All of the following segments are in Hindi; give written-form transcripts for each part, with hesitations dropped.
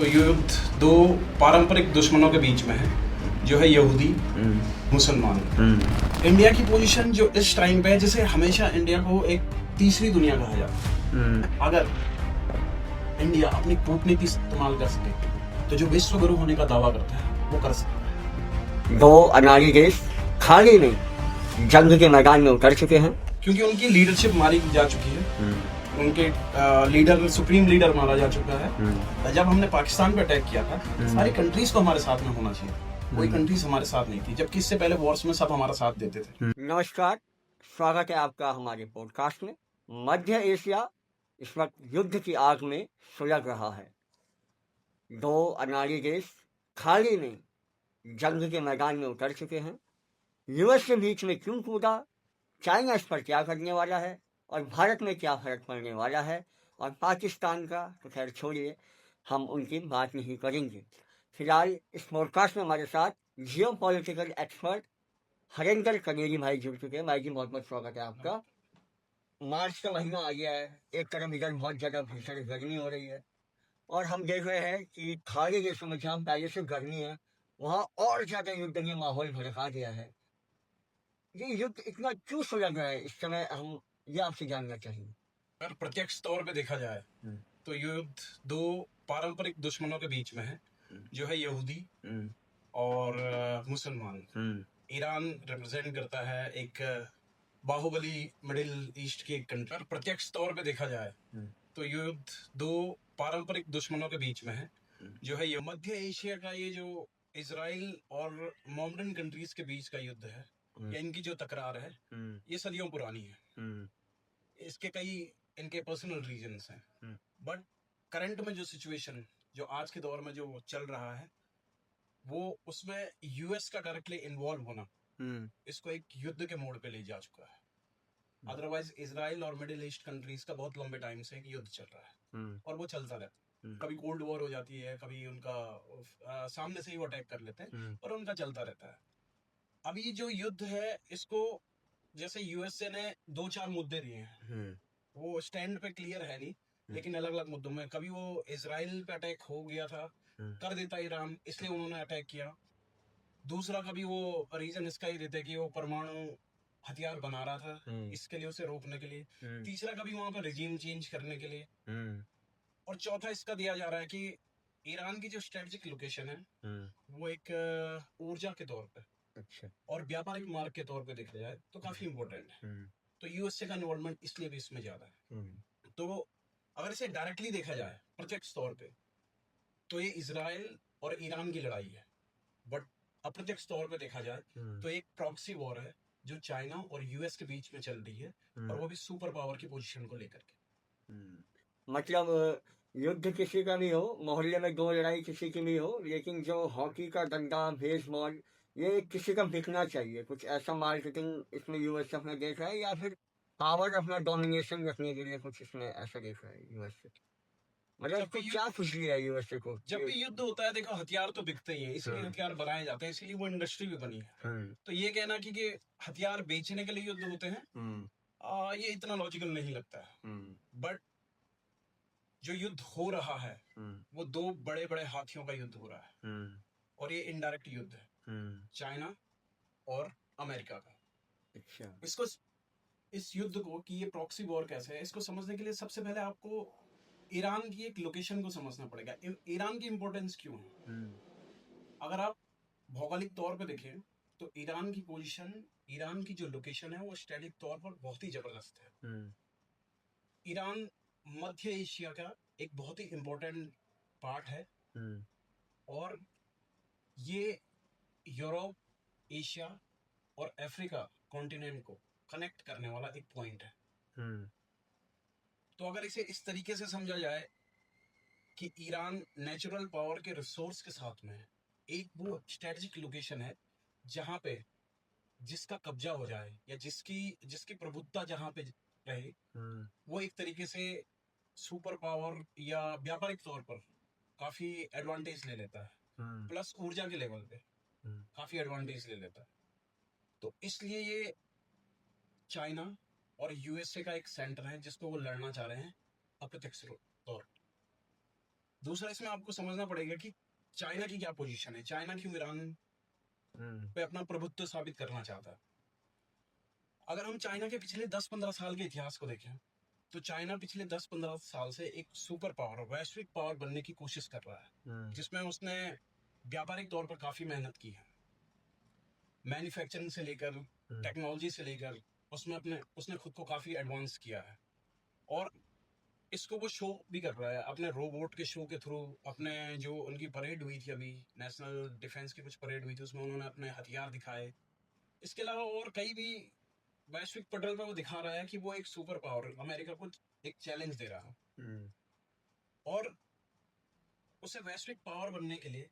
तो युद्ध दो पारंपरिक दुश्मनों के बीच में है, जो है यहूदी मुसलमान। इंडिया की पोजीशन जो इस टाइम पे है, जैसे हमेशा इंडिया को एक तीसरी दुनिया कहा जाता है। अगर इंडिया अपनी कूटनीति इस्तेमाल कर सके तो जो विश्व गुरु होने का दावा करता है वो कर सकता है। दो अनाड़ी देश खाली नहीं जंग के मैदान में उतर चुके हैं, क्योंकि उनकी लीडरशिप मारी जा चुकी है। उनके लीडर, सुप्रीम लीडर मारा जा चुका है। जब हमने पाकिस्तान पे अटैक किया था, सारी कंट्रीज को हमारे साथ में होना चाहिए, कोई कंट्रीज हमारे साथ नहीं थी, जबकि इससे पहले वॉर्स में सब हमारा साथ देते थे। नमस्कार, स्वागत है आपका हमारे पॉडकास्ट में। मध्य एशिया इस वक्त युद्ध की आग में सुलग रहा है। दो अनाड़ी देश खाली नहीं जंग के मैदान में उतर चुके हैं। यूएस के बीच में क्यों कूदा, चाइना इस पर क्या करने वाला है और भारत में क्या फर्क पड़ने वाला है, और पाकिस्तान का तो खैर छोड़िए, हम उनकी बात नहीं करेंगे। फिलहाल इस पॉडकास्ट में हमारे साथ geopolitical expert Harendra Kaneri भाई जुड़ चुके हैं। भाई जी बहुत बहुत स्वागत है आपका। मार्च का महीना आ गया है, एक तरफ इधर बहुत ज़्यादा भीषण गर्मी हो रही है और हम देख रहे हैं कि खाड़ी देशों में जहाँ पहले से गर्मी है वहाँ और ज़्यादा युद्ध ने माहौल भड़का दिया है। ये युद्ध इतना क्यों सुलग रहा है इस समय, हम ये आपसे जानना चाहिए। अगर प्रत्यक्ष तौर पे देखा जाए तो युद्ध दो पारंपरिक दुश्मनों के बीच में है, जो है यहूदी और मुसलमान। ईरान रिप्रेजेंट करता है एक बाहुबली मिडिल ईस्ट की एक कंट्री। और प्रत्यक्ष तौर पे देखा जाए तो युद्ध दो पारंपरिक दुश्मनों के बीच में है, जो है ये मध्य एशिया का ये जो इजराइल और मोमडन कंट्रीज के बीच का युद्ध है, या इनकी जो तकरार है, ये सदियों पुरानी है। इसके कई इनके पर्सनल रीजंस हैं, बट करंट में जो सिचुएशन, जो आज के दौर में जो चल रहा है, वो उसमें यूएस का डायरेक्टली इन्वॉल्व होना इसको एक युद्ध के मोड़ पे ले जा चुका है। अदरवाइज इजराइल और मिडिल ईस्ट कंट्रीज का बहुत लंबे टाइम से एक युद्ध चल रहा है और वो चलता रहता है। कभी कोल्ड वॉर हो जाती है, कभी उनका सामने से ही वो अटैक कर लेते हैं, और उनका चलता रहता है। अभी जो युद्ध है, इसको जैसे यूएसए ने दो चार मुद्दे दिए हैं, वो स्टैंड पे क्लियर है नहीं, लेकिन अलग अलग मुद्दों में। कभी वो इजराइल पे अटैक हो गया था, कर देता ईरान, इसलिए उन्होंने अटैक किया। दूसरा, कभी वो रीजन इसका ही देते कि वो परमाणु हथियार बना रहा था, इसके लिए, उसे रोकने के लिए। तीसरा, कभी वहां पर रिजीम चेंज करने के लिए। और चौथा इसका दिया जा रहा है कि ईरान की जो स्ट्रेटेजिक लोकेशन है, वो एक ऊर्जा के तौर पे, अच्छा, और व्यापारिक मार्ग के तौर पे देखा जाए तो काफी इंपॉर्टेंट है। तो यूएसए का इन्वॉल्वमेंट इसलिए भी इसमें ज्यादा है। तो अगर इसे डायरेक्टली देखा जाए प्रत्यक्ष तौर पे, तो ये इजराइल और ईरान की लड़ाई है। बट अप्रत्यक्ष तौर पे देखा जाए तो एक प्रॉक्सी वॉर है जो चाइना और यूएस के बीच में चल रही है, और वो भी सुपर पावर की पोजीशन को लेकर के। मतलब युद्ध किसी का भी हो, मोहल्ले में दो लड़ाई किसी की भी हो, लेकिन जो हॉकी का डंडा, बेसबॉल, ये किसी का बिकना चाहिए। कुछ ऐसा मार्केटिंग इसमें यूएस अपना देख रहा है, या फिर पावर अपना डोमिनेशन रखने के लिए कुछ इसमें ऐसा देख रहा है यूएस। मतलब जब इसको भी क्या खुशी है यूएसए को? जब भी युद्ध होता है, देखो, हथियार तो बिकते ही हैं, इसलिए हथियार बनाए जाते हैं, इसीलिए वो इंडस्ट्री भी बनी है। तो ये कहना कि हथियार बेचने के लिए युद्ध होते हैं, ये इतना लॉजिकल नहीं लगता है। बट जो युद्ध हो रहा है, वो दो बड़े बड़े हाथियों का युद्ध हो रहा है, और ये इनडायरेक्ट युद्ध है चाइना और अमेरिका का। अच्छा, इसको, इस युद्ध को, कि ये प्रॉक्सी वॉर कैसे है, इसको समझने के लिए सबसे पहले आपको ईरान की एक लोकेशन को समझना पड़ेगा। ईरान की इंपॉर्टेंस क्यों है? अगर आप भौगोलिक तौर पे देखें तो ईरान की पोजीशन, ईरान की जो लोकेशन है, वो स्ट्रेटेजिक तौर पर बहुत ही जबरदस्त है। ईरान मध्य एशिया का एक बहुत ही इंपॉर्टेंट पार्ट है, और ये यूरोप, एशिया और अफ्रीका कॉन्टिनेंट को कनेक्ट करने वाला एक पॉइंट है। तो अगर इसे इस तरीके से समझा जाए कि ईरान नेचुरल पावर के रिसोर्स के साथ में है, एक वो स्ट्रेटेजिक लोकेशन है जहां पे जिसका कब्जा हो जाए, या जिसकी प्रभुत्ता जहां पे रहे, वो एक तरीके से सुपर पावर या व्यापारिक तौर पर काफी एडवांटेज ले लेता है, प्लस ऊर्जा के लेवल पे काफी एडवांटेज ले लेता है। तो इसलिए ये चाइना और यूएसए का एक सेंटर है जिसको वो लड़ना चाह रहे हैं अप्रत्यक्ष तौर। दूसरा इसमें आपको समझना पड़ेगा कि चाइना की क्या पोजीशन है, चाइना क्यों ईरान पे अपना प्रभुत्व साबित करना चाहता है। अगर हम चाइना के पिछले 10-15 साल के इतिहास को देखें तो चाइना पिछले 10-15 साल से एक सुपर पावर, वैश्विक पावर बनने की कोशिश कर रहा है, जिसमें उसने व्यापारिक तौर पर काफी मेहनत की है, मैन्युफैक्चरिंग से लेकर टेक्नोलॉजी से लेकर उसने खुद को काफी एडवांस किया है। और इसको वो शो भी कर रहा है अपने रोबोट के शो के थ्रू। अपने जो उनकी परेड हुई थी अभी, नेशनल डिफेंस की कुछ परेड हुई थी, उसमें उन्होंने अपने हथियार दिखाए। इसके अलावा और कई भी वैश्विक पटल पर वो दिखा रहा है कि वो एक सुपर पावर अमेरिका को एक चैलेंज दे रहा है। और उसे वैश्विक पावर बनने के लिए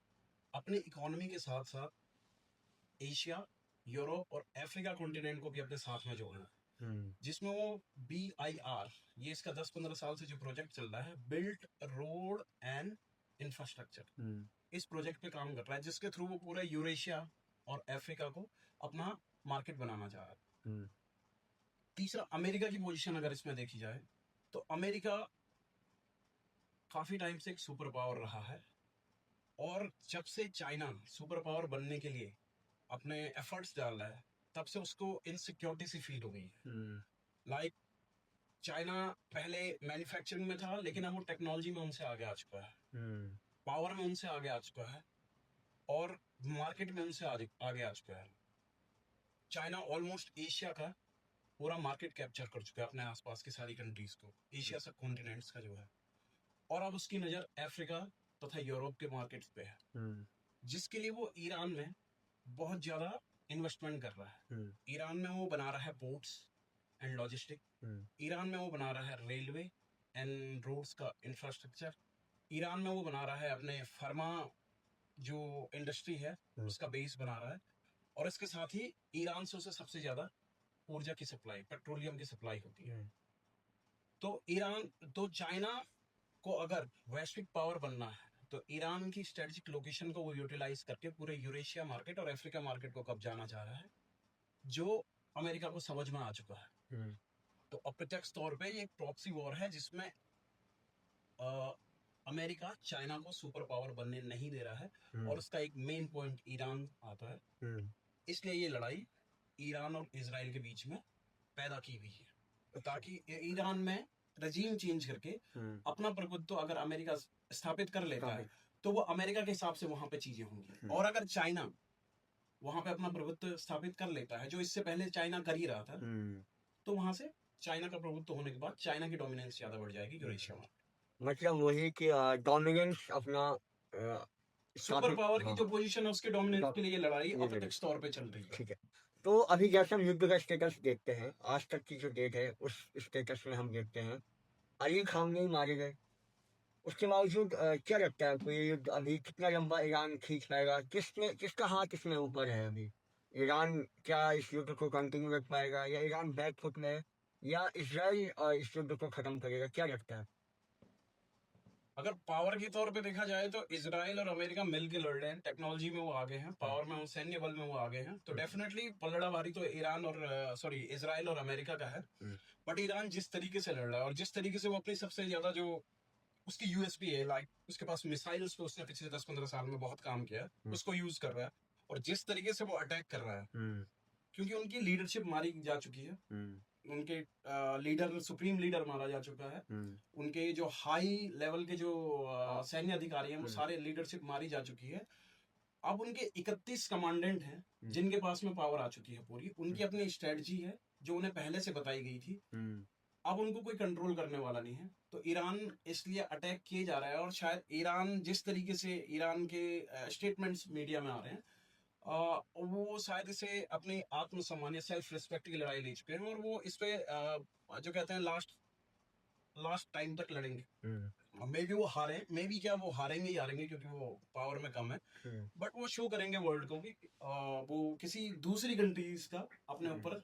अपनी इकोनॉमी के साथ साथ एशिया, यूरोप और अफ्रीका कॉन्टिनेंट को भी अपने साथ में जोड़ना है, जिसमें वो BIR, ये इसका 10-15 साल से जो प्रोजेक्ट चल रहा है, बिल्ट रोड एंड इंफ्रास्ट्रक्चर, इस प्रोजेक्ट पे काम कर रहा है, जिसके थ्रू वो पूरा यूरेशिया और अफ्रीका को अपना मार्केट बनाना चाह रहा है। तीसरा, अमेरिका की पोजीशन अगर इसमें देखी जाए तो अमेरिका काफी टाइम से एक सुपर पावर रहा है, और जब से चाइना सुपर पावर बनने के लिए अपने एफर्ट्स डाल रहा है, तब से उसको इनसिक्योरिटी सी फील हो गई है। लाइक चाइना पहले मैन्युफैक्चरिंग में था, लेकिन अब वो टेक्नोलॉजी में उनसे आगे आ चुका है, पावर में उनसे आगे आ चुका है, और मार्केट में उनसे आगे आ चुका है। चाइना ऑलमोस्ट एशिया का पूरा मार्केट कैप्चर कर चुका है, अपने आसपास की सारी कंट्रीज को, एशिया सब कॉन्टिनेंट्स का जो है। और अब उसकी नजर अफ्रीका तथा यूरोप के मार्केट्स पे है, जिसके लिए वो ईरान में बहुत ज्यादा इन्वेस्टमेंट कर रहा है। ईरान में वो बना रहा है पोर्ट्स एंड लॉजिस्टिक, ईरान में वो बना रहा है रेलवे एंड रोड्स का इंफ्रास्ट्रक्चर, ईरान में वो बना रहा है अपने फार्मा जो इंडस्ट्री है उसका बेस बना रहा है, और इसके साथ ही ईरान से उसे सबसे ज्यादा ऊर्जा की सप्लाई, पेट्रोलियम की सप्लाई होती है। तो चाइना को अगर वैश्विक पावर बनना है तो ईरान की स्ट्रेटेजिक लोकेशन को वो यूटिलाइज करके पूरे यूरेशिया मार्केट और अफ्रीका मार्केट को कब्जाना चाह रहा है, जो अमेरिका को समझ में आ चुका है। तो अप्रत्यक्ष तौर पे ये एक प्रॉक्सी वॉर है, जिसमें अमेरिका चाइना को सुपर पावर बनने नहीं दे रहा है, और उसका एक मेन पॉइंट ईरान आता है। इसलिए ये लड़ाई ईरान और इजराइल के बीच में पैदा की हुई है, ताकि ईरान में रजीम चेंज करके अपना प्रभुत्व अगर अमेरिका स्थापित कर लेता है तो वो अमेरिका के हिसाब से वहां पे चीजें होंगी, और अगर चाइना वहां पे अपना प्रभुत्व स्थापित कर लेता है, जो इससे पहले चाइना कर ही रहा था, तो वहां से चाइना का प्रभुत्व होने के बाद चाइना की डोमिनेंस ज्यादा बढ़ जाएगी यूरेशिया में। मतलब वही कि डोमिनेंस अपना सुपर पावर की जो पोजीशन है उसके डोमिनेंस के लिए लड़ाई अप्रत्यक्ष तौर पे चल रही है। ठीक है, तो अभी जैसे हम युद्ध का स्टेटस देखते हैं, आज तक की जो डेट है उस स्टेटस में हम देखते हैं अली खामनेई मारे गए। उसके बावजूद क्या लगता है आपको, ये युद्ध अभी कितना लंबा ईरान खींच पाएगा? किसका हाथ इसमें ऊपर है अभी? ईरान क्या इस युद्ध को कंटिन्यू रख पाएगा, या ईरान बैकफुट में है, या इजराइल इस युद्ध को खत्म करेगा? क्या लगता है? अगर पावर के तौर पे देखा जाए तो इजराइल और अमेरिका मिलकर लड़ रहे हैं, टेक्नोलॉजी में वो आगे हैं, पावर में, सैन्य बल में वो आगे हैं, तो डेफिनेटली पलड़ा भारी तो ईरान और इजराइल और अमेरिका का है। बट ईरान जिस तरीके से लड़ रहा है और जिस तरीके से वो अपनी सबसे ज्यादा जो उसकी यूएसपी है, लाइक उसके पास मिसाइल्स पे उसने पिछले 10-15 साल में बहुत काम किया है, उसको यूज कर रहा है, और जिस तरीके से वो अटैक कर रहा है, क्योंकि उनकी लीडरशिप मारी जा चुकी है, उनके लीडर, सुप्रीम लीडर मारा जा चुका है, उनके जो हाई लेवल के जो सैन्य अधिकारी हैं वो सारे लीडरशिप मारी जा चुकी है। अब उनके 31 कमांडेंट हैं जिनके पास में पावर आ चुकी है पूरी, उनकी अपनी स्ट्रेटजी है जो उन्हें पहले से बताई गई थी, अब उनको कोई कंट्रोल करने वाला नहीं है। तो ईरान इसलिए अटैक किए जा रहा है, और शायद ईरान जिस तरीके से ईरान के स्टेटमेंट्स मीडिया में आ रहे हैं, वो शायद इसे अपनी आत्मसम्मान या सेल्फ रिस्पेक्ट की लड़ाई ले चुके हैं, और वो इस पे जो कहते हैं लास्ट टाइम तक लड़ेंगे। मे बी वो हारे, मे बी क्या वो हारेंगे ही हारेंगे, क्योंकि वो पावर में कम है, बट वो शो करेंगे वर्ल्ड को कि वो किसी दूसरी कंट्रीज का अपने ऊपर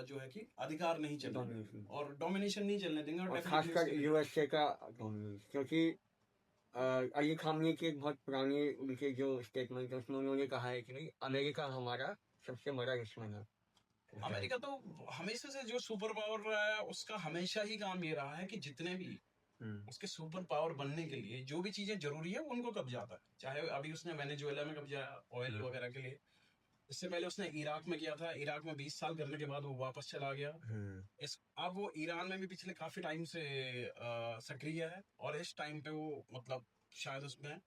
जो है कि अधिकार नहीं चलेंगे और डोमिनेशन नहीं चलने देंगे, और खासकर यूएसए का डोमिनेशन, क्योंकि अली खामनेई की एक बहुत पुरानी उनके जो स्टेटमेंट है उसमें उन्होंने कहा है कि नहीं, अमेरिका हमारा सबसे बड़ा दुश्मन है। अमेरिका तो हमेशा से जो सुपर पावर रहा है उसका हमेशा ही काम ये रहा है कि जितने भी उसके सुपर पावर बनने के लिए जो भी चीजें जरूरी है वो उनको कब्जा आता है। चाहे अभी उसने वेनेजुएला में कब्जा ऑयल वगैरह के लिए, इससे पहले उसने इराक में किया था, इराक में 20 साल करने के बाद वो वापस चला गया। इस अब वो ईरान में भी पिछले काफी टाइम से सक्रिय है, और इस टाइम पे वो मतलब शायद उसमें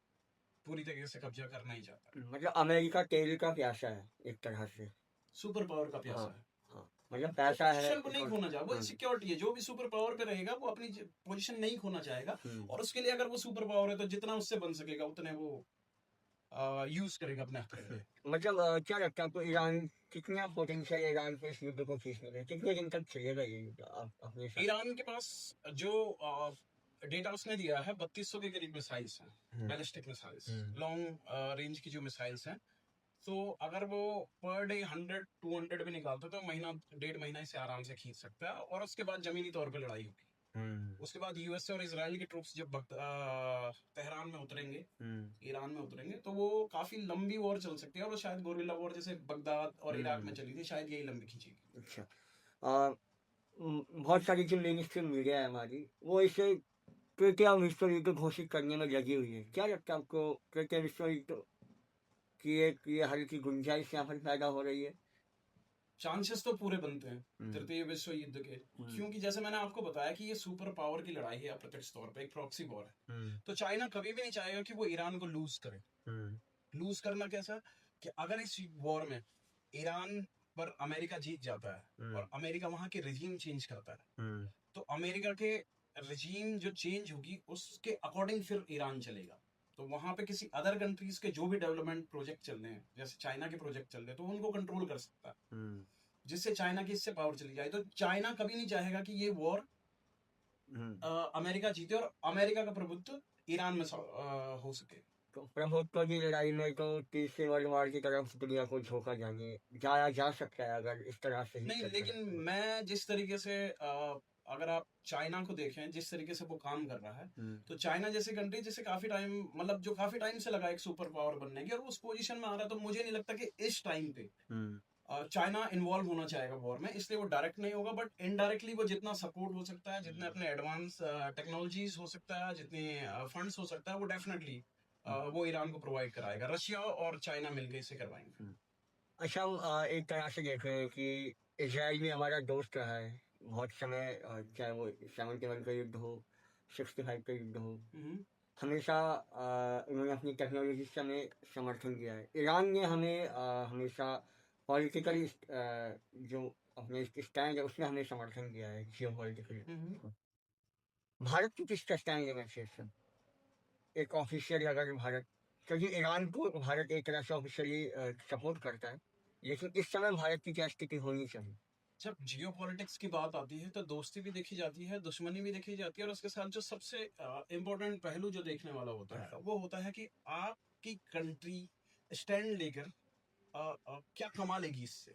पूरी तरीके से कब्जा करना ही चाहता है। मतलब अमेरिका तेल का प्यासा है एक तरह से। सुपर पावर का प्यासा हाँ है। हाँ, मतलब पैसा है पोजीशन को नहीं और- खोना चाहे, वो सिक्योरिटी है। जो भी सुपर पावर पे रहेगा वो अपनी पोजीशन नहीं खोना चाहेगा, और उसके लिए अगर वो सुपर पावर है तो जितना उससे बन सकेगा उतने वो यूज करेगा अपने हक के लिए। मतलब क्या लगता है आपको ईरान कितना पोटेंशियल ईरान पे इस युद्ध को खींचने का, कितने दिन तक चलेगा ये युद्ध अपने हिसाब से? ईरान के पास जो डेटा उसने दिया है 3200 के करीब मिसाइल्स हैं, बैलिस्टिक मिसाइल्स, लॉन्ग रेंज की जो मिसाइल्स हैं। तो अगर वो पर डे 100-200 भी निकालता है तो महीना 1.5 महीना इसे आराम से खींच सकता है, और उसके बाद जमीनी तौर पे लड़ाई होगी। उसके बाद यूएसए और इजराइल के ट्रूप्स जब तेहरान में उतरेंगे, ईरान में उतरेंगे, तो वो काफी लंबी वॉर चल सकती है, और वो शायद गोरिल्ला वॉर जैसे बगदाद और इराक में चली थी, शायद यही लंबी खींचेगी। अच्छा, अ, बहुत सारी जो मेन स्ट्रीम मीडिया है हमारी, वो इसे तृतीय विश्व युद्ध घोषित करने में लगी हुई है। क्या लगता है आपको, तृतीय विश्व युद्ध की एक ये हल्की गुंजाइश यहाँ पर पैदा हो रही है? चांसेस तो पूरे बनते हैं तृतीय विश्व युद्ध के, क्योंकि जैसे मैंने आपको बताया कि ये सुपर पावर की लड़ाई है, अप्रत्यक्ष तौर पे एक प्रॉक्सी वॉर है। तो चाइना कभी भी नहीं चाहेगा कि वो ईरान को लूज करे। लूज करना कैसा, कि अगर इस वॉर में ईरान पर अमेरिका जीत जाता है और अमेरिका वहां के रिजीम चेंज करता है, तो अमेरिका के रिजीम जो चेंज होगी उसके अकॉर्डिंग फिर ईरान चलेगा। तो वहां पे किसी अदर कंट्रीज के जो भी डेवलपमेंट प्रोजेक्ट चल रहे हैं, जैसे चाइना के प्रोजेक्ट चल रहे हैं, तो उनको कंट्रोल कर सकता है, जिससे चाइना की इससे पावर चली जाए। तो चाइना कभी नहीं चाहेगा कि ये वॉर अमेरिका जीते और अमेरिका का प्रभुत्व ईरान में हो सके। तो प्रभुत्व की लड़ाई में तो तीसरे वर्ल्ड वॉर की तरफ दुनिया को झोंका जाया जा सकता है अगर इस तरह से ही नहीं, चलता लेकिन है। मैं जिस तरीके से अगर आप चाइना को देखें जिस तरीके से वो काम कर रहा है, तो चाइना जैसे कंट्री जैसे काफी टाइम मतलब जो काफी टाइम से लगा एक सुपर पावर बनने की, और उस पोजीशन में आ रहा है, तो मुझे नहीं लगता कि इस टाइम पे चाइना इन्वॉल्व होना चाहेगा वॉर में। इसलिए वो डायरेक्ट नहीं होगा, बट इनडायरेक्टली वो जितना सपोर्ट हो सकता है, जितने अपने एडवांस टेक्नोलॉजीज हो सकता है, जितने फंड्स हो सकता है, वो डेफिनेटली वो ईरान को प्रोवाइड कराएगा। रशिया और चाइना मिलकर इसे करवाएंगे। अच्छा, हम एक तरह से देख रहे हैं कि इसराइल भी हमारा दोस्त रहा है बहुत समय, चाहे वो 71 का युद्ध हो, 65 का युद्ध हो, हमेशा इन्होंने अपनी टेक्नोलॉजी से हमें समर्थन किया है। ईरान ने हमें हमेशा पॉलिटिकली जो अपने स्टैंड है उसमें हमें समर्थन किया है जियो पॉलिटिकली। भारत की किसका स्टैंड लेना चाहिए सर, एक ऑफिशियल अगर भारत, क्योंकि ईरान को भारत एक तरह से ऑफिशियली सपोर्ट करता है, लेकिन इस समय भारत की क्या स्थिति होनी चाहिए? जब जियो पॉलिटिक्स की बात आती है तो दोस्ती भी देखी जाती है, दुश्मनी भी देखी जाती है, और उसके साथ जो सबसे इम्पोर्टेंट पहलू जो देखने वाला होता है वो होता है कि आपकी कंट्री स्टैंड लेकर क्या कमा लेगी इससे,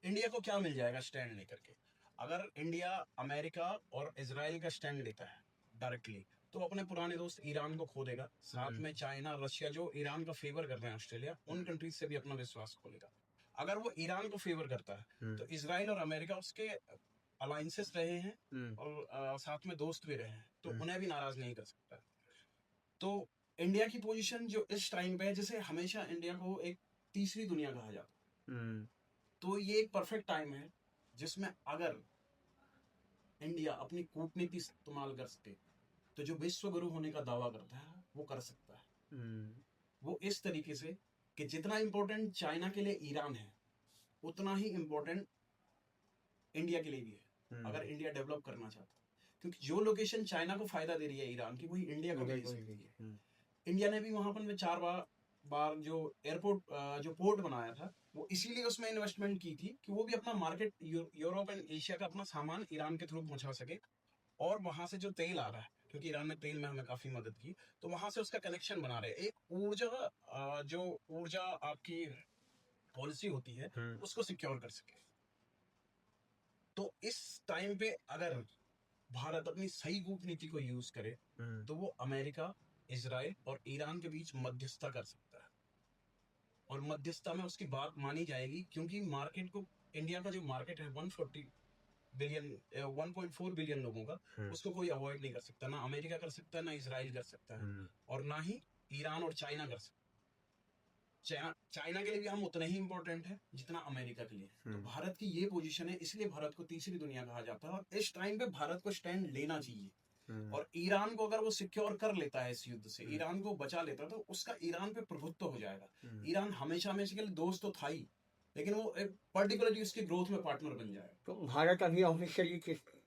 इंडिया को क्या मिल जाएगा स्टैंड लेकर के। अगर इंडिया अमेरिका और इजराइल का स्टैंड लेता है डायरेक्टली, तो अपने पुराने दोस्त ईरान को खो देगा, साथ में चाइना रशिया जो ईरान का फेवर कर रहे हैं, ऑस्ट्रेलिया, उन कंट्रीज से भी अपना विश्वास खो लेगा। अगर वो ईरान को फेवर करता है तो इसराइल और अमेरिका उसके अलायंसेस रहे हैं, और साथ में दोस्त भी रहे हैं, तो उन्हें भी नाराज नहीं कर सकता। तो इंडिया की पोजीशन जो इस टाइम पे है, जैसे हमेशा इंडिया को एक तीसरी दुनिया कहा जाता है, तो ये एक परफेक्ट टाइम है जिसमें अगर इंडिया अपनी कूटनीति इस्तेमाल कर सके, तो जो विश्व गुरु होने का दावा करता है वो कर सकता है। वो इस तरीके से कि जितना इंपॉर्टेंट चाइना के लिए ईरान है, उतना ही इंपॉर्टेंट इंडिया के लिए भी है, अगर इंडिया डेवलप करना चाहता है। क्योंकि जो लोकेशन चाइना को फायदा दे रही है ईरान की, वही इंडिया को भी दे सकती है। इंडिया ने भी वहां पर 4 बार जो एयरपोर्ट जो पोर्ट बनाया था, वो इसीलिए उसमें इन्वेस्टमेंट की थी कि वो भी अपना मार्केट यूरोप एंड एशिया का अपना सामान ईरान के थ्रू पहुंचा सके। और वहां से जो तेल आ रहा है, क्योंकि ईरान ने तेल में हमें काफी मदद की, तो वहां से उसका कनेक्शन बना रहे, एक ऊर्जा जो ऊर्जा आपकी पॉलिसी होती है उसको सिक्योर कर सके। तो इस टाइम पे अगर भारत अपनी सही कूटनीति को यूज करे, तो वो अमेरिका, इजराइल और ईरान के बीच मध्यस्थता कर सकता है, और मध्यस्थता में उसकी बात मानी जाएगी, क्योंकि मार्केट को, इंडिया का जो मार्केट है 140 बिलियन 1.4 बिलियन लोगों का, उसको कोई अवॉइड नहीं कर सकता, ना अमेरिका कर सकता है, ना इसराइल कर सकता है, और ना ही ईरान और चाइना कर सकता है। चाइना के लिए भी हम उतना ही इम्पोर्टेंट है जितना अमेरिका के लिए। तो भारत की ये पोजीशन है, इसलिए भारत को तीसरी दुनिया कहा जाता है, और इस टाइम पे भारत को स्टैंड लेना चाहिए। और ईरान को अगर वो सिक्योर कर लेता है इस युद्ध से, ईरान को बचा लेता है, तो उसका ईरान पे प्रभुत्व हो जाएगा। ईरान हमेशा हमेशा के लिए दोस्त तो था ही, लेकिन वो एक पर्टिकुलरली उसकी ग्रोथ में पार्टनर बन जाएगा। तो भारत अभी ऑफिशियली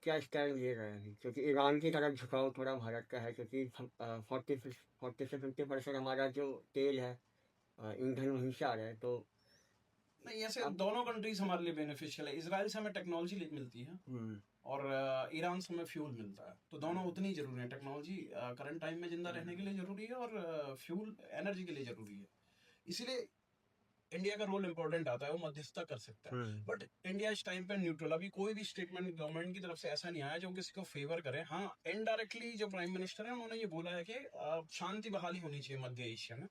क्या स्टैंड ले रहा है, क्योंकि ईरान की तरफ झुकाव थोड़ा भारत का है, क्योंकि 40 से 50% हमारा जो तेल है ईंधन वहीं से आ रहा है। तो नहीं, ऐसे दोनों कंट्रीज हमारे लिए बेनिफिशियल है। इसराइल से हमें टेक्नोलॉजी मिलती है, और ईरान से हमें फ्यूल मिलता है, तो दोनों उतनी जरूरी है। टेक्नोलॉजी करंट टाइम में जिंदा रहने के लिए जरूरी है, और फ्यूल एनर्जी के लिए जरूरी है। इसीलिए इंडिया का रोल इंपॉर्टेंट आता है, वो मध्यस्थता कर सकता है। बट इंडिया इस टाइम पे न्यूट्रल, अभी कोई भी स्टेटमेंट गवर्नमेंट की तरफ से ऐसा नहीं आया जो किसी को फेवर करे। हाँ, इनडायरेक्टली जो प्राइम मिनिस्टर है उन्होंने ये बोला है कि शांति बहाली होनी चाहिए मध्य एशिया में,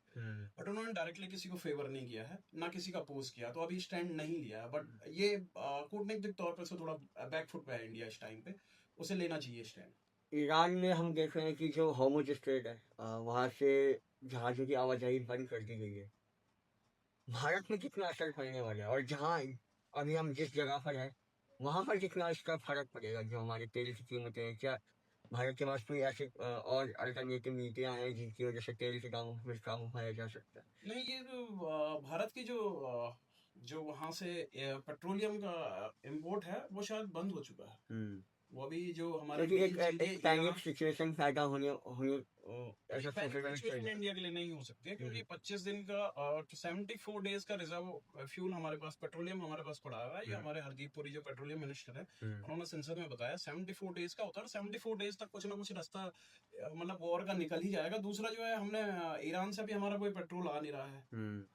बट उन्होंने डायरेक्टली किसी को फेवर नहीं किया है, ना किसी का अपोज किया, तो अभी स्टैंड नहीं लिया है। बट ये कूटनीतिक तौर पर से थोड़ा बैकफुट पे है इंडिया इस टाइम पे, उसे लेना चाहिए स्टैंड। ईरान में हम देख रहे हैं कि जो हॉर्मुज स्ट्रेट है वहाँ से जहाज़ों की आवाजाही बंद कर दी गई है। भारत में कितना असर पड़ने वाला है, और जहाँ अभी हम जिस जगह पर है वहाँ पर कितना इसका फर्क पड़ेगा, जो हमारे तेल की कीमतें हैं? क्या भारत के पास कोई ऐसे और अल्टरनेटिव नीतियाँ हैं जिनकी वजह से तेल के दामों पर काबू पाया जा सकता है? नहीं, ये जो भारत की जो वहां से पेट्रोलियम का इंपोर्ट है वो शायद बंद हो चुका है। वो अभी जो हमारे क्योंकि मेन चीजें एक पैनिक सिचुएशन पैदा होने होने ऐसा सिचुएशन इंडिया के लिए नहीं हो सकती है, क्योंकि 25 दिन का 74 डेज का रिजर्व फ्यूल हमारे पास, पेट्रोलियम हमारे पास पड़ा हुआ है। ये हमारे हरदीप पुरी जो पेट्रोलियम मिनिस्टर है उन्होंने संसद में बताया 74 डेज का होता है, और 74 डेज तक कुछ ना कुछ रास्ता मतलब वॉर का निकल ही जाएगा। दूसरा जो है, हमने ईरान से भी हमारा कोई पेट्रोल आ नहीं रहा है,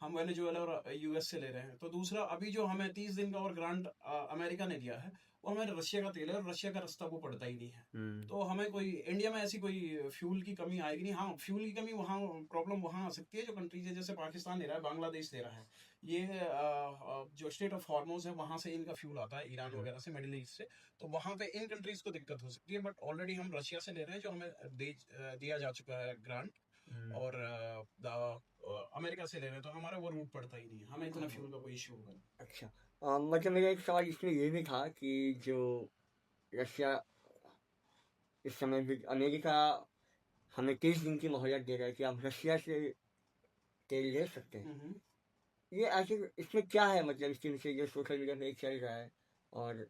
हम वेनेजुएला और यूएस से ले रहे हैं। तो दूसरा अभी जो हमें 30 दिन का और ग्रांट अमेरिका ने दिया है, वो हमें रशिया का तेल है, और रशिया का रास्ता वो पड़ता ही नहीं है। तो हमें कोई इंडिया में ऐसी कोई फ्यूल की कमी आएगी नहीं। हाँ, फ्यूल की कमी वहाँ, प्रॉब्लम वहाँ आ सकती है जो कंट्रीज है, जैसे पाकिस्तान ले रहा है, बांग्लादेश ले रहा है। ये जो स्टेट ऑफ हॉर्मोज है वहाँ से इनका फ्यूल आता है, ईरान वगैरह से, मिडिल ईस्ट से, तो वहाँ पे इन कंट्रीज को दिक्कत हो सकती है। बट ऑलरेडी हम रशिया से ले रहे हैं, जो हमें दिया जा चुका है ग्रांट, और अमेरिका से ले रहे हैं, तो हमारा वो रूट पड़ता ही नहीं है, हमें इतना फ्यूल का कोई इश्यू होगा नहीं। अच्छा, मतलब मेरा एक सवाल इसमें ये भी था कि जो रशिया इस समय भी, अमेरिका हमें 30 दिन की मोहलत दे रहा है कि आप रशिया से तेल ले सकते हैं। ये ऐसे इसमें क्या है, मतलब इसके पीछे ये सोशल मीडिया पे चल रहा है, और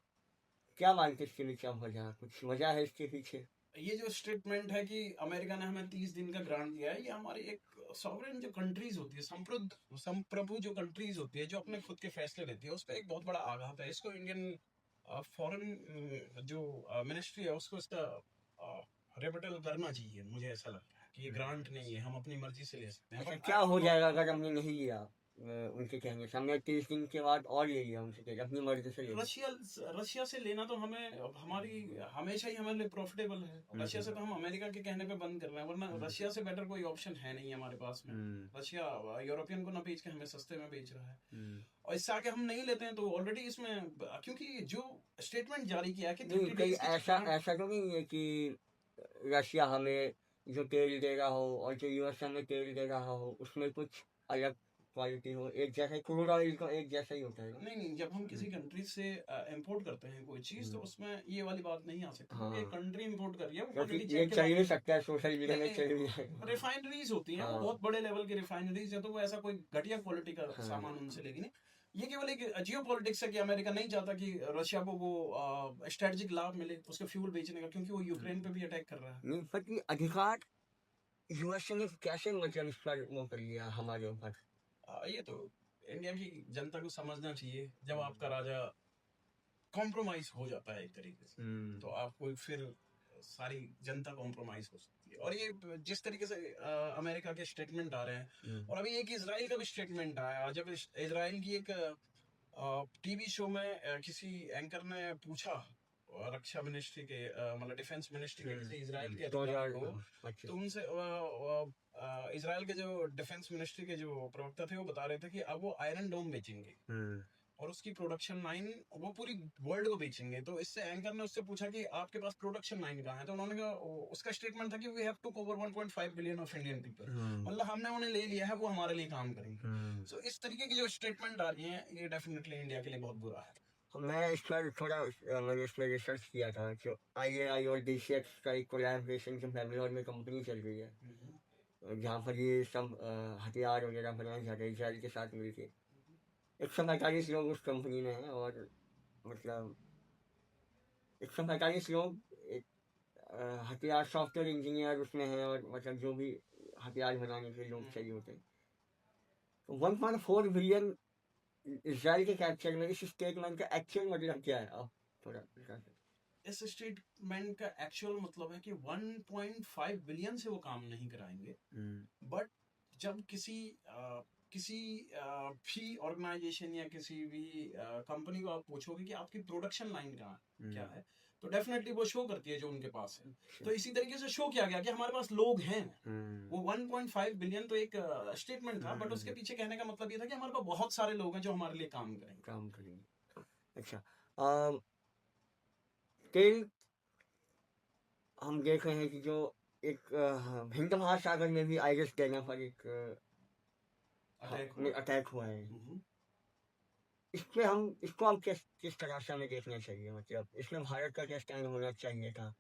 क्या मानते इसके पीछे आप वजह, कुछ वजह है इसके पीछे? ये जो स्टेटमेंट है कि अमेरिका ने हमें 30 दिन का ग्रांट दिया है, ये हमारी एक सॉवरेन जो कंट्रीज होती है, संप्रभु जो कंट्रीज होती है, जो अपने खुद के फैसले लेती है, उस पर एक बहुत बड़ा आघात है। इसको इंडियन फॉरेन जो मिनिस्ट्री है उसको इसका रिबटल करना चाहिए। मुझे ऐसा लगता है कि ये ग्रांट नहीं है, हम अपनी मर्जी से ले सकते हैं। क्या हो जाएगा अगर हमने नहीं लिया उनके कहने से? हमने 30 दिन के बाद और ले लिया उनसे अपनी मर्जी से ले लिया। रशिया से लेना तो हमें हमारी हमेशा ही हमारे लिए प्रॉफिटेबल है। रशिया से तो हम अमेरिका के कहने पे बंद कर रहे हैं, वरना रशिया से बेटर कोई ऑप्शन है नहीं हमारे पास में। रशिया यूरोपियन को ना बेच के हमें सस्ते में बेच रहा है, और इससे आगे हम नहीं लेते हैं तो ऑलरेडी इसमें, क्योंकि जो स्टेटमेंट जारी किया है कि ऐसा तो नहीं है कि रशिया हमें जो तेल दे रहा हो और जो यूएस हमें तेल दे रहा हो उसमें कुछ अलग क्वालिटी हो, एक जैसा क्रूड ऑयल का एक जैसा ही होता है? नहीं, जब हम किसी कंट्री से इंपोर्ट करते हैं कोई चीज, तो उसमें ये वाली बात नहीं आ सकती। हाँ। एक कंट्री इंपोर्ट कर रही है, वो ये चल नहीं सकता है, सोशल मीडिया में चल नहीं सकता। रिफाइनरीज होती हैं, बहुत बड़े लेवल की रिफाइनरीज है, तो वो ऐसा कोई घटिया क्वालिटी का सामान उनसे लेगी नहीं। ये केवल एक जियो पॉलिटिक्स है कि अमेरिका नहीं चाहता कि रशिया को वो स्ट्रेटेजिक लाभ मिले उसके फ्यूल बेचने का, क्योंकि वो यूक्रेन पे भी अटैक कर रहा है। नहीं, पर अधिकार यूएस ने कैसे मतलब इस पर वो कर लिया हमारे ऊपर? ये तो इंडिया की जनता को समझना चाहिए। जब आपका राजा कॉम्प्रोमाइज हो जाता है एक तरीके से, तो आपको फिर सारी जनता कॉम्प्रोमाइज हो सकती है। और ये जिस तरीके से अमेरिका के स्टेटमेंट आ रहे हैं, और अभी एक इजराइल का भी स्टेटमेंट आया। जब इजराइल की एक टीवी शो में किसी एंकर ने पूछा रक्षा मिनिस्ट्री के मतलब डिफेंस मिनिस्ट्री के किसी इजराइल के अधिकारी को, तो उनसे इजराइल के जो डिफेंस मिनिस्ट्री के जो प्रवक्ता थे वो बता रहे थे कि अब वो आयरन डोम बेचेंगे, और उसकी प्रोडक्शन लाइन वो पूरी वर्ल्ड को बेचेंगे। तो इससे एंकर ने उससे पूछा कि आपके पास प्रोडक्शन लाइन कहाँ है, तो उन्होंने कहा उसका स्टेटमेंट था कि we have to cover 1.5 billion of Indian people, मतलब हमने उन्हें ले लिया है, वो हमारे लिए काम करेंगे। सो इस तरीके की जो स्टेटमेंट आ रही है ये डेफिनेटली इंडिया के लिए बहुत बुरा है। मैं इस पर थोड़ा मैंने इसमें रिसर्च किया था, जो IAI और DCX का एक कोलैबोरेशन जो बेंगलोर में कंपनी चल रही है, जहाँ पर ये सब हथियार वगैरह बनाए जा रहे हैं इसराइल के साथ मिलके। 145 लोग उस कंपनी में हैं, और मतलब 145 लोग, एक हथियार सॉफ्टवेयर इंजीनियर उसमें है, और मतलब जो भी हथियार बनाने के लोग चाहिए होते हैं। तो 1.4 बिलियन इसराइल के कैप्चर में इस स्टेटमेंट का एक्चुअल मतलब क्या है, आप थोड़ा बता सकते हैं? इस स्टेटमेंट का एक्चुअल मतलब है कि 1.5 बिलियन से वो काम नहीं कराएंगे, बट जब किसी भी ऑर्गेनाइजेशन या किसी भी कंपनी को आप पूछोगे कि आपकी प्रोडक्शन लाइन कहाँ क्या है, तो डेफिनेटली वो शो करती है जो उनके पास है। तो इसी तरीके से शो किया गया कि हमारे पास लोग हैं। वो 1.5 बिलियन तो एक स्टेटमेंट था, बट उसके पीछे कहने का मतलब ये था कि हमारे पास बहुत सारे लोग हैं जो हमारे लिए काम करेंगे। अच्छा, तेल हम देख रहे हैं कि जो एक हिंद महासागर में भी आइरिस डैना पर एक अटैक हुआ है। इसमें हम इसको हम किस तरह से हमें देखना चाहिए, मतलब इसमें भारत का क्या स्टैंड होना चाहिए था?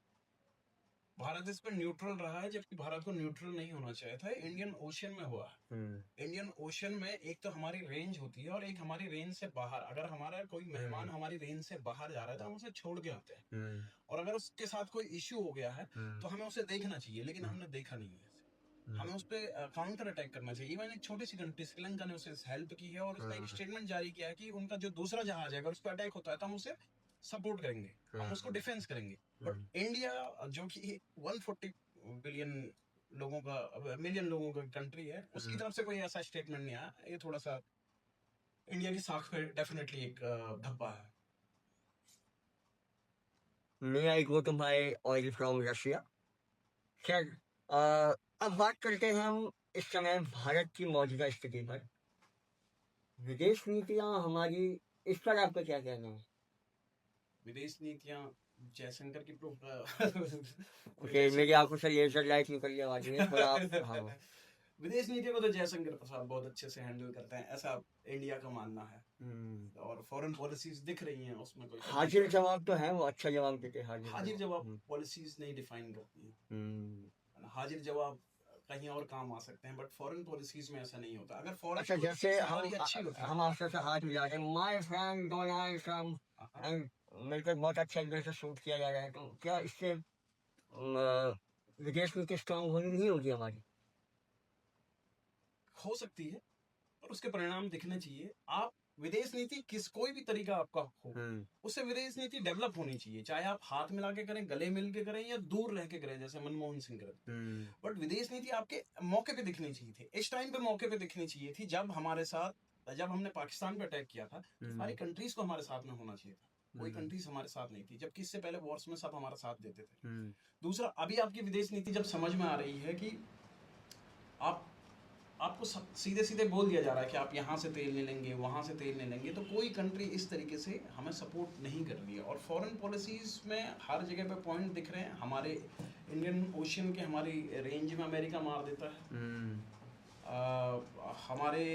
भारत इस पर न्यूट्रल रहा है, जबकि भारत को न्यूट्रल नहीं होना चाहिए था। इंडियन ओशन में हुआ है। इंडियन ओशन में एक तो हमारी रेंज होती है और एक हमारी रेंज से बाहर, अगर हमारा कोई मेहमान हमारी रेंज से बाहर जा रहा है तो हम उसे छोड़ के आते हैं, और अगर उसके साथ कोई इश्यू हो गया है तो हमें उसे देखना चाहिए, लेकिन हमने देखा नहीं है। हमें उस पर काउंटर अटैक करना चाहिए। इवन एक छोटी सी कंट्री श्रीलंका ने उसे हेल्प की है, और उसका एक स्टेटमेंट जारी किया है कि उनका जो दूसरा जहाज है अगर उस पर अटैक होता है तो हम उसे सपोर्ट करेंगे, हम उसको डिफेंस करेंगे। बट इंडिया जो कि 140 बिलियन लोगों का, मिलियन लोगों का कंट्री है, उसकी तरफ से कोई ऐसा स्टेटमेंट नहीं आया। ये थोड़ा सा इंडिया की साख पे डेफिनेटली एक धब्बा है। May I go to my oil from Russia? खैर, अब बात करते हैं हम इस समय भारत की मौजूदा स्थिति पर। विदेश नीतियां हमारी, इस पर आपका क्या कहना है? विदेश नीतियां जयशंकर की ओके, मेरी आंखों से लेजर लाइट निकल के आ रही है, थोड़ा आप हाँ। विदेश नीति को तो जयशंकर प्रसाद बहुत अच्छे से हैंडल करते हैं, ऐसा इंडिया का मानना है। और फॉरेन पॉलिसीज दिख रही हैं उसमें कोई हाजिर जवाब तो है, वो अच्छा जवाब देते हैं। हाजिर जवाब पॉलिसीज नहीं डिफाइन करती हैं। हाजिर जवाब कहीं और काम आ सकते हैं, बट फॉरेन पॉलिसीज में ऐसा नहीं होता। अगर फॉरेन अच्छा, जैसे हम आपसे हाथ मिला रहे हैं, my friend Donald Trump, and मिलकर बहुत अच्छा एक से शूट किया जा रहा है, तो क्या इससे विदेश नीति स्ट्रांग होनी नहीं होगी हमारी? हो सकती है, पर उसके परिणाम दिखने चाहिए। आप विदेश नीति कोई भी तरीका आपका हो, उससे विदेश नीति डेवलप होनी चाहिए, चाहे आप हाथ मिला के करें, गले मिल के करें, या दूर रह के करें जैसे मनमोहन सिंह करते। बट विदेश नीति आपके मौके पे दिखनी चाहिए थी, इस टाइम पे मौके पे दिखनी चाहिए थी जब हमने पाकिस्तान पे अटैक किया था, तो सारी कंट्रीज को हमारे साथ में होना चाहिए था। कोई कंट्रीज हमारे साथ नहीं थी, जबकि इससे पहले वॉर्स में सब हमारा साथ देते थे। दूसरा, अभी आपकी विदेश नीति जब समझ में आ रही है कि आपको सीधे सीधे बोल दिया जा रहा है कि आप यहाँ से तेल नहीं लेंगे, वहाँ से तेल नहीं लेंगे, तो कोई कंट्री इस तरीके से हमें सपोर्ट नहीं कर रही है। और फॉरेन पॉलिसीज में हर जगह पे पॉइंट दिख रहे हैं। हमारे इंडियन ओशियन के हमारी रेंज में अमेरिका मार देता है। हमारे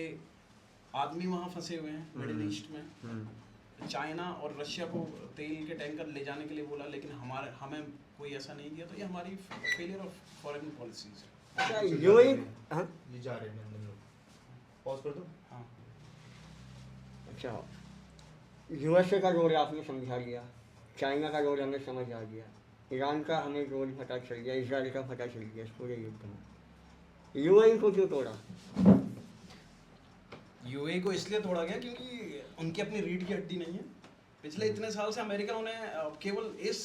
आदमी वहाँ फंसे हुए हैं मिडिल ईस्ट में। चाइना और रशिया को तेल के टैंकर ले जाने के लिए बोला, लेकिन हमें कोई ऐसा नहीं दिया। तो ये हमारी फेलियर ऑफ फॉरेन पॉलिसीज है। ये जा रहे हैं अंदर लोग, पॉज कर दो। हाँ, अच्छा, यूएसए का रोल आपने समझा लिया, चाइना का रोल हमें समझ आ गया, ईरान का हमें रोल पता चल गया, इजराइल का पता चल गया इस पूरे युद्ध में। यूएई को क्यों तोड़ा? यूएई को इसलिए तोड़ा गया क्योंकि उनकी अपनी रीढ़ की हड्डी नहीं है। पिछले इतने साल से अमेरिका उन्हें केवल इस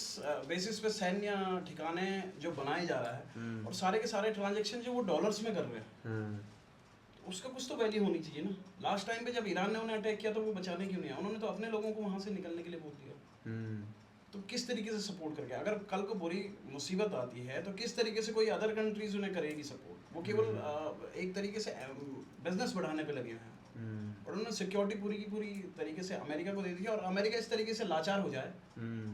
बेसिस पे सैन्य ठिकाने जो बनाए जा रहा है, और सारे के सारे ट्रांजैक्शन जो वो डॉलर्स में कर रहे हैं, तो उसका कुछ तो वैल्यू होनी चाहिए ना। लास्ट टाइम पे जब ईरान ने उन्हें अटैक किया तो वो बचाने क्यों नहीं आया? उन्होंने तो अपने लोगों को वहां से निकलने के लिए बोल दिया। तो किस तरीके से सपोर्ट करके, अगर कल को बुरी मुसीबत आती है तो किस तरीके से कोई अदर कंट्रीज उन्हें करेगी सपोर्ट? वो केवल एक तरीके से बिजनेस बढ़ाने पे लगे हुए हैं। और उन्होंने सिक्योरिटी पूरी की पूरी तरीके से अमेरिका को दे दी, और अमेरिका इस तरीके से लाचार हो जाए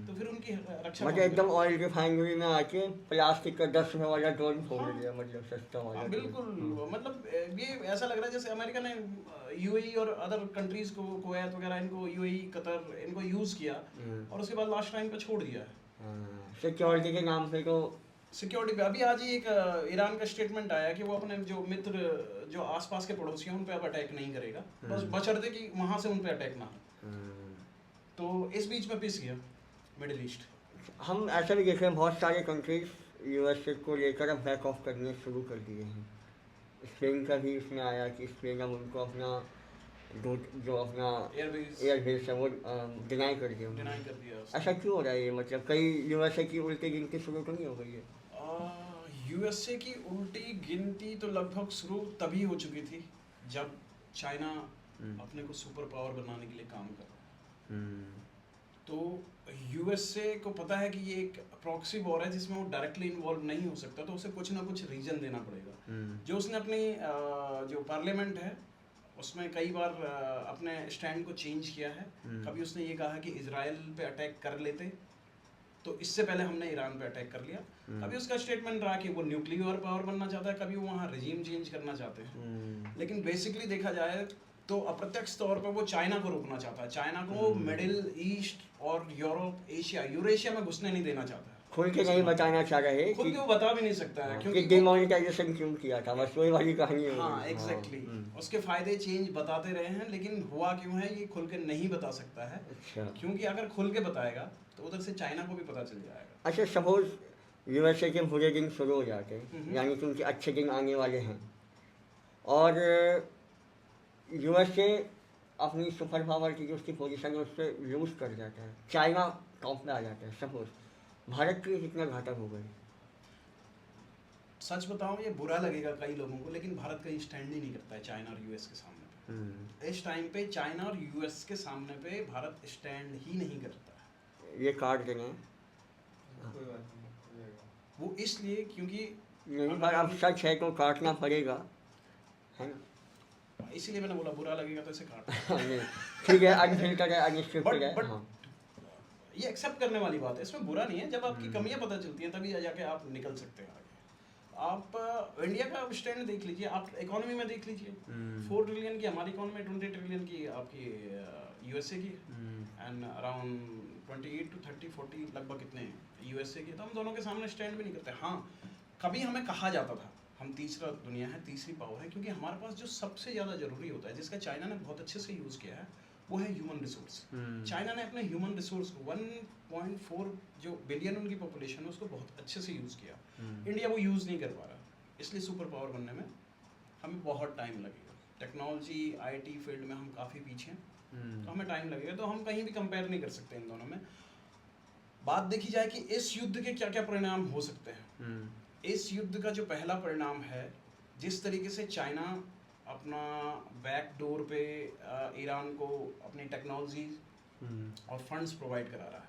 तो फिर उनकी रक्षा मतलब कौन एकदम करेगा? ऑयल रिफाइनरी में आके प्लास्टिक का 10 वाला ड्रोन फोड़ हाँ। दिया, मतलब सस्ता वाला हाँ ड्रोन। बिल्कुल, मतलब ये ऐसा लग रहा है जैसे अमेरिका ने यूएई और अदर कंट्रीज को, कुवैत वगैरह, इनको यूएई, कतर, इनको यूज किया और उसके बाद लास्ट टाइम पे छोड़ दिया है सिक्योरिटी के नाम पे तो। सिक्योरिटी पे। अभी आज ही एक ईरान का स्टेटमेंट आया कि वो अपने जो मित्र, जो आसपास के पड़ोसी हैं, उन पे अब अटैक नहीं करेगा, बस बशर्ते कि वहां से उन पे अटैक ना हो। तो इस बीच में पिस गया मिडिल ईस्ट। हम ऐसा भी देख रहे हैं बहुत सारे कंट्रीज यूएसए को लेकर अब बैक ऑफ करने शुरू कर दिए हैं। स्पेन का भी इसमें आया कि स्पेन अब उनको अपना जो अपना एयरबेस एयरबेस है वो डिनाई कर दिया उन्होंने। डिनाई कर दिया उसने। ऐसा क्यों हो रहा है ये, मतलब कई यूएसए की उल्टी गिनती शुरू तो नहीं हो गई है? यूएसए की उल्टी गिनती तो लगभग शुरू तभी हो चुकी थी जब चाइना अपने को सुपर पावर बनाने के लिए काम कर रहा है। तो यूएसए को पता है कि ये एक प्रॉक्सी वॉर है जिसमें वो डायरेक्टली इन्वॉल्व नहीं हो सकता, तो उसे कुछ ना कुछ रीजन देना पड़ेगा। जो उसने अपनी जो पार्लियामेंट है उसमें कई बार अपने स्टैंड को चेंज किया है। कभी उसने ये कहा कि इजराइल पे अटैक कर लेते तो इससे पहले हमने ईरान पे अटैक कर लिया। कभी उसका स्टेटमेंट रहा कि वो न्यूक्लियर पावर बनना चाहता है, कभी वो वहाँ रजीम चेंज करना चाहते हैं। लेकिन बेसिकली देखा जाए तो अप्रत्यक्ष तौर पर वो चाइना को रोकना चाहता है, चाइना को मिडिल ईस्ट और यूरोप, एशिया, यूरेशिया में घुसने नहीं देना चाहता है। खुल के नहीं बताना चाह रहे खुद कि के वो बता भी नहीं सकता है कि क्योंकि डिमोनेटाइजेशन क्यों किया था, बस वही वाली कहानी है। हाँ एग्जैक्टली उसके फायदे चेंज बताते रहे हैं, लेकिन हुआ क्यों है ये खुल के नहीं बता सकता है। अच्छा क्योंकि अगर खुल के बताएगा तो उधर से चाइना को भी पता चल जाएगा। अच्छा, सपोज यूएसए के बुरे दिन शुरू हो जाते हैं, यानी कि उनके अच्छे दिन आने वाले हैं, और यूएसए अपनी सुपर पावर की जो उसकी पोजीशन है उससे लूज कर जाता है, चाइना टॉप में आ जाता है, सपोज भारत के लिए कितना घातक हो गए? सच बताऊं ये बुरा लगेगा कई लोगों को, लेकिन भारत कहीं स्टैंड ही नहीं करता है चाइना और यूएस के सामने पे। इस टाइम पे चाइना और यूएस के सामने पे भारत स्टैंड ही नहीं करता है। ये कार्ड देंगे कोई बात नहीं, हो जाएगा। वो इसलिए क्योंकि नहीं, पर अब सच है तो काटना पड़ेगा, है ना? इसीलिए मैंने बोला बुरा लगेगा तो इसे काट। नहीं, ठीक है, अनफिल्टर है, अनस्क्रिप्टेड है। बट हाँ ये एक्सेप्ट करने वाली बात है, इसमें बुरा नहीं है। जब आपकी कमियां पता चलती हैं तभी जाके आप निकल सकते हैं आगे। आप इंडिया का स्टैंड देख लीजिए, आप इकोनॉमी में देख लीजिए, 4 ट्रिलियन की हमारी इकोनॉमी, 20 ट्रिलियन की आपकी यूएसए की, एंड अराउंड 28 to 30 40 लगभग कितने यूएसए की। तो हम दोनों के सामने स्टैंड भी नहीं करते। हाँ कभी हमें कहा जाता था हम तीसरा दुनिया है, तीसरी पावर है, क्योंकि हमारे पास जो सबसे ज़्यादा ज़रूरी होता है, जिसका चाइना ने बहुत अच्छे से यूज़ किया है, वो है ह्यूमन रिसोर्स। चाइना ने अपने ह्यूमन रिसोर्स को 1.4 जो बिलियन उनकी पॉपुलेशन है उसको बहुत अच्छे से यूज़ किया। इंडिया वो यूज़ नहीं कर पा रहा, इसलिए सुपर पावर बनने में हमें बहुत टाइम लगेगा। टेक्नोलॉजी आईटी फील्ड में हम काफ़ी पीछे हैं, तो हमें टाइम लगेगा। तो हम कहीं भी कंपेयर नहीं कर सकते इन दोनों में। बात देखी जाए कि इस युद्ध के क्या क्या परिणाम हो सकते हैं। इस युद्ध का जो पहला परिणाम है, जिस तरीके से चाइना अपना बैक डोर पे ईरान को अपनी टेक्नोलॉजी और फंड्स प्रोवाइड करा रहा है,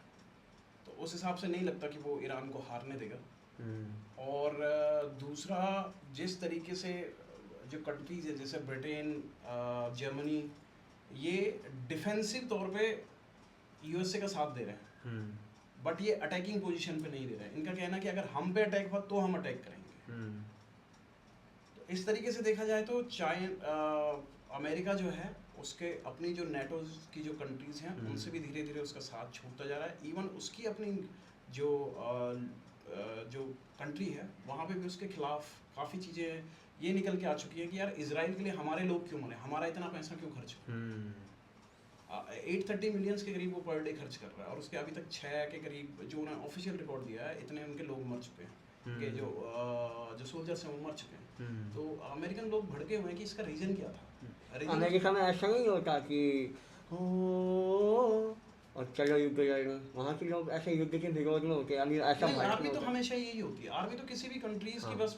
तो उस हिसाब से नहीं लगता कि वो ईरान को हारने देगा। और दूसरा, जिस तरीके से जो कंट्रीज है जैसे ब्रिटेन, जर्मनी, ये डिफेंसिव तौर पे यूएसए का साथ दे रहे हैं, बट ये अटैकिंग पोजीशन पे नहीं दे रहे हैं। इनका कहना है कि अगर हम पे अटैक हुआ तो हम अटैक करेंगे। तो इस तरीके से देखा जाए तो अमेरिका जो है उसके अपनी जो नेटो की जो कंट्रीज हैं उनसे भी धीरे धीरे उसका साथ छूटता जा रहा है। इवन उसकी अपनी जो जो कंट्री है वहाँ पे भी उसके खिलाफ काफ़ी चीज़ें ये निकल के आ चुकी है कि यार इजराइल के लिए हमारे लोग क्यों मरे, हमारा इतना पैसा क्यों खर्च हो। 830 मिलियंस के करीब वो पर डे खर्च कर रहा है, और उसके अभी तक 6 के करीब जो उन्होंने ऑफिशियल रिकॉर्ड दिया है, इतने उनके लोग मर चुके हैं कि जो सोल्जर्स हैं वो मर चुके हैं। तो अमेरिकन लोग भड़के हुए हैं कि इसका रीज़न क्या था। अमेरिका में ऐसा नहीं होता कि और चलो युद्ध लड़ने, वहाँ के लोग ऐसे युद्ध के विरोध में होते हैं। अभी ऐसा आर्मी तो हमेशा यही होती है, आर्मी तो किसी भी कंट्रीज की बस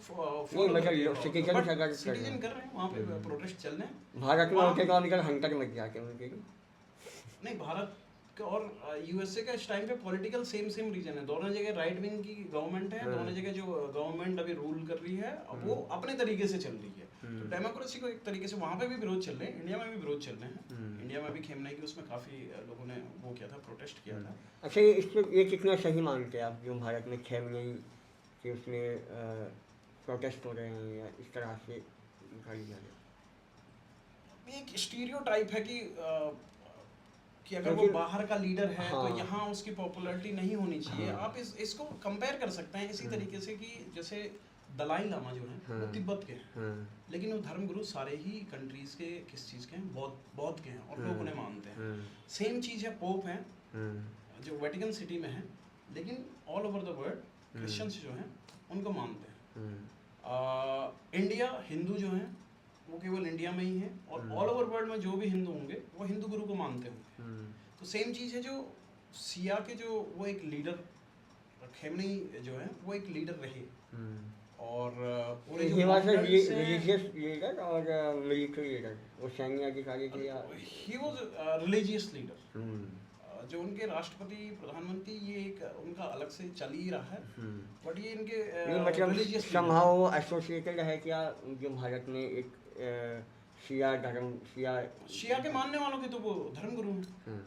सिटीजन सिटीजन कर रहे हैं, वहाँ पे प्रोटेस्ट चल रहे हैं। भारत में होते तो अभी तक हंटर मच जाते हैं उनके। नहीं, भारत और यूएसए का इस टाइम पे पॉलिटिकल सेम रीजन है। दोनों जगह राइट विंग की गवर्नमेंट है, दोनों जगह जो गवर्नमेंट अभी रूल कर रही है वो अपने तरीके से चल रही है। तो डेमोक्रेसी को एक तरीके से वहाँ पे भी विरोध चल रहे हैं, इंडिया में भी विरोध चल रहे हैं। इंडिया में भी खेमनाई की उसमें काफ़ी लोगों ने वो किया था, प्रोटेस्ट किया था। अच्छा, ये कितना सही मानते हैं आप जो भारत में खेमनाई कि उसमें प्रोटेस्ट हो रहे हैं या इस तरह से गाड़ी जा रही है? एक स्टीरियोटाइप है कि अगर वो बाहर का लीडर है तो यहाँ उसकी पॉपुलैरिटी नहीं होनी चाहिए। आप इसको कंपेयर कर सकते हैं इसी तरीके से कि जैसे दलाई लामा जो हैं वो तिब्बत के हैं, लेकिन वो धर्मगुरु सारे ही कंट्रीज के किस चीज़ के हैं, बौद्ध के हैं, और लोग उन्हें मानते हैं। सेम चीज़ है, पोप हैं जो वेटिकन सिटी में है, लेकिन all over the world Christians जो हैं उनको मानते हैं। इंडिया हिंदू जो हैं वो केवल इंडिया में ही है, और ऑल ओवर वर्ल्ड में जो भी हिंदू होंगे वो हिंदू गुरु को मानते होंगे। तो सेम चीज़ है जो सिया के जो वो एक लीडर खेमनी जो है वो एक लीडर रहे, और पूरे जो रिलीजियस लीडर और मिलिट्री लीडर, वो सैन्य अधिकारी थे या ही वाज रिलीजियस लीडर। जो उनके राष्ट्रपति प्रधानमंत्री ये एक उनका अलग से चल ही रहा है, बट ये इनके मतलब समहाउ एसोसिएटेड है क्या जो भारत में एक शिया के मानने वालों के तो वो धर्मगुरु हैं।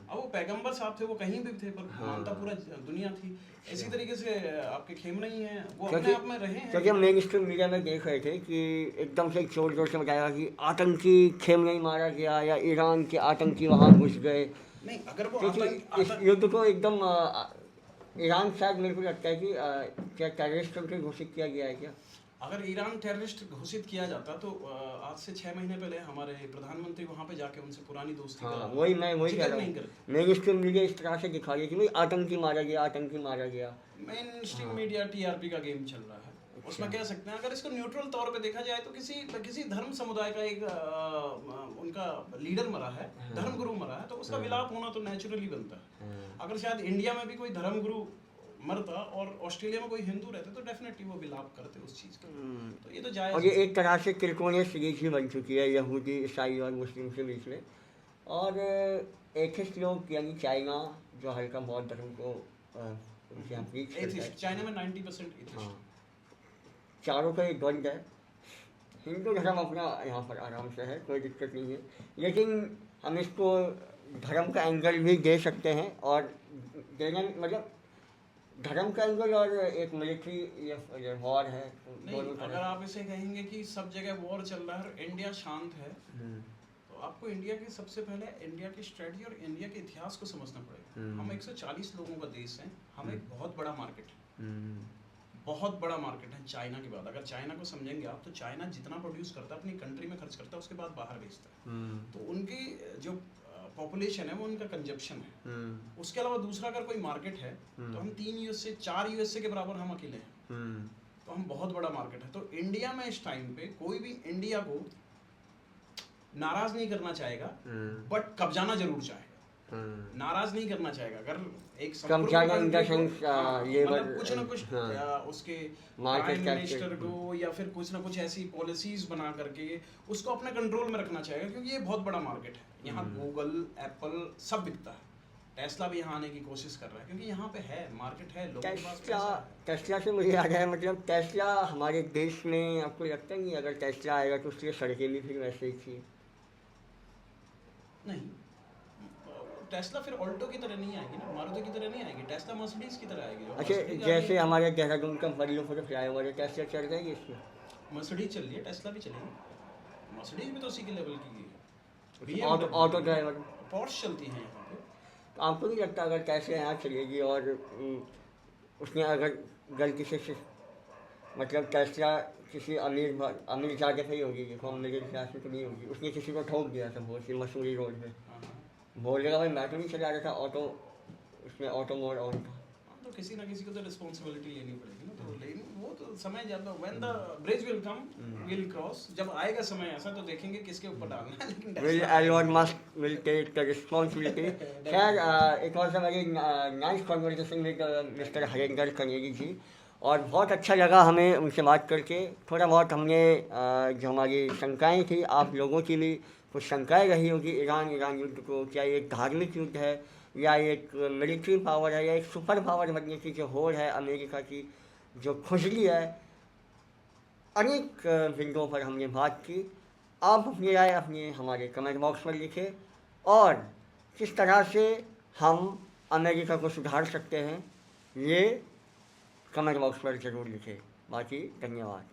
अब वो पैगंबर साहब थे, वो कहीं भी थे पर मानता पूरा दुनिया थी। इसी तरीके से आपके खेमनाई हैं, वो अपने आप में रहे हैं। क्योंकि हम मेन स्ट्रीम मीडिया में देख रहे थे कि एकदम से जोर जोर से बताया कि आतंकी खेमनाई मारा गया या ईरान के आतंकी वहाँ घुस गए। नहीं, अगर वो इस युद्ध को एकदम ईरान शायद मेरे को लगता है कि क्या टेररिस्ट घोषित किया गया है क्या? अगर ईरान टेररिस्ट घोषित किया जाता तो आज से 6 महीने पहले हमारे प्रधानमंत्री वहाँ पे जाके उनसे पुरानी दोस्ती का वही कह रहा हूँ। मेन स्ट्रीम मीडिया इस तरह से दिखा रही है कि भाई आतंकी मारा गया। मेन स्ट्रीम मीडिया टीआरपी का गेम चल रहा है, उसमें कह सकते हैं। अगर इसको न्यूट्रल तौर पे देखा जाए तो किसी धर्म समुदाय का एक उनका लीडर मरा है, धर्मगुरु मरा है, तो उसका विलाप होना तो नेचुरली बनता है। अगर शायद इंडिया में भी कोई धर्मगुरु मरता और ऑस्ट्रेलिया में कोई हिंदू रहते तो डेफिनेटली वो विलाप करते उस चीज़ का। तो ये तो जायज़। और ये एक तरह से त्रिकोणीय सीरीज ही बन चुकी है यहूदी, ईसाई और मुस्लिम के बीच में। और एथिस्ट लोग यानी चाइना जो हल्का बौद्ध धर्म को चाइना में 90% एथिस्ट, चारों का एक द्वंद्व है। हिंदू धर्म अपना यहाँ पर आराम से है, कोई दिक्कत नहीं है, लेकिन हम इसको धर्म का एंगल भी दे सकते हैं। और देना मतलब धर्म का एंगल और एक मिलिट्री ये वॉर है। नहीं, अगर आप इसे कहेंगे कि सब जगह वॉर चल रहा है और इंडिया शांत है, तो आपको इंडिया की सबसे पहले इंडिया की स्ट्रेटजी और इंडिया के इतिहास को समझना पड़ेगा। हम 140 लोगों का देश है, हम एक बहुत बड़ा मार्केट है, बहुत बड़ा मार्केट है चाइना के बाद। अगर चाइना को समझेंगे आप, तो चाइना जितना प्रोड्यूस करता है अपनी कंट्री में खर्च करता है, उसके बाद बाहर बेचता है। तो उनकी जो पॉपुलेशन है वो उनका कंजप्शन है। उसके अलावा दूसरा अगर कोई मार्केट है तो हम 4 यूएसए के बराबर हम अकेले हैं। तो हम बहुत बड़ा मार्केट है। तो इंडिया में इस टाइम पे कोई भी इंडिया को नाराज नहीं करना चाहेगा, बट कब्जाना जरूर चाहेगा। नाराज नहीं करना चाहेगा। अगर एक मतलब कुछ ना कुछ उसके प्राइम मिनिस्टर को या फिर कुछ ना कुछ ऐसी पॉलिसीज बना करके उसको अपने कंट्रोल में रखना चाहेगा, क्योंकि ये बहुत बड़ा मार्केट है। यहाँ गूगल, एप्पल सब बिकता है। टेस्ला भी यहाँ आने की कोशिश कर रहा है, क्योंकि यहाँ पे है मार्केट है, लोगों के पास पैसा है। टेस्ला से मुझे याद है, मतलब टेस्ला हमारे देश में आपको लगता है कि अगर टेस्ला आएगा तो उसकी सड़कें भी फिर वैसे ही थी? नहीं, टेस्ला फिर ऑल्टो की तरह नहीं आएगी ना, मारुति की तरह नहीं आएगी। टेस्ला मर्सिडीज की तरह आएगी। अच्छा, जैसे हमारे देहरादून का बड़ियों पर फ्लाईओवर है, टेस्ला चल जाएगी इसमें? मर्सिडीज चल रही है, टेस्ला भी चलेगी। मर्सिडीज भी तो उसी के लेवल की है। ऑटो ड्राइवर पोर्श चलती है यहाँ पे। तो आपको नहीं लगता अगर टेस्ला यहाँ चलेगी और उसने अगर गलती से मतलब टेस्ला किसी अमीर जाके पे ही होगी, देखो मेरे ख्याल से तो नहीं होगी, उसने किसी को ठोक दिया था बहुत सी मसूरी रोड पे, बोलेगा भाई मैं तो नहीं चला रहा था, ऑटो उसमें ऑटो मोड ऑन था। तो किसी ना किसी को तो रिस्पॉन्सिबिलिटी लेनी पड़ेगी ना। तो लेकिन वो तो समय जाता है। When the bridge will come will cross, जब आएगा समय ऐसा तो देखेंगे किसके ऊपर डालना है। लेकिन will Elon Musk will take the responsibility. खैर, एक और हमारी nice conversation with mister Harinder Kaneri ji, और बहुत अच्छा लगा हमें उनसे बात करके। थोड़ा बहुत हमने जो हमारी शंकाएँ थी, आप लोगों की भी कुछ शंकाएँ रही होगी ईरान युद्ध को, क्या ये धार्मिक युद्ध है या एक मिलिट्री पावर है या एक सुपर पावर बनने की जो होड़ है अमेरिका की, जो खुजली है, अनेक बिंदुओं पर हमने बात की। आप अपनी राय अपनी हमारे कमेंट बॉक्स में लिखें और किस तरह से हम अमेरिका को सुधार सकते हैं ये कमेंट बॉक्स पर ज़रूर लिखें। बाकी धन्यवाद।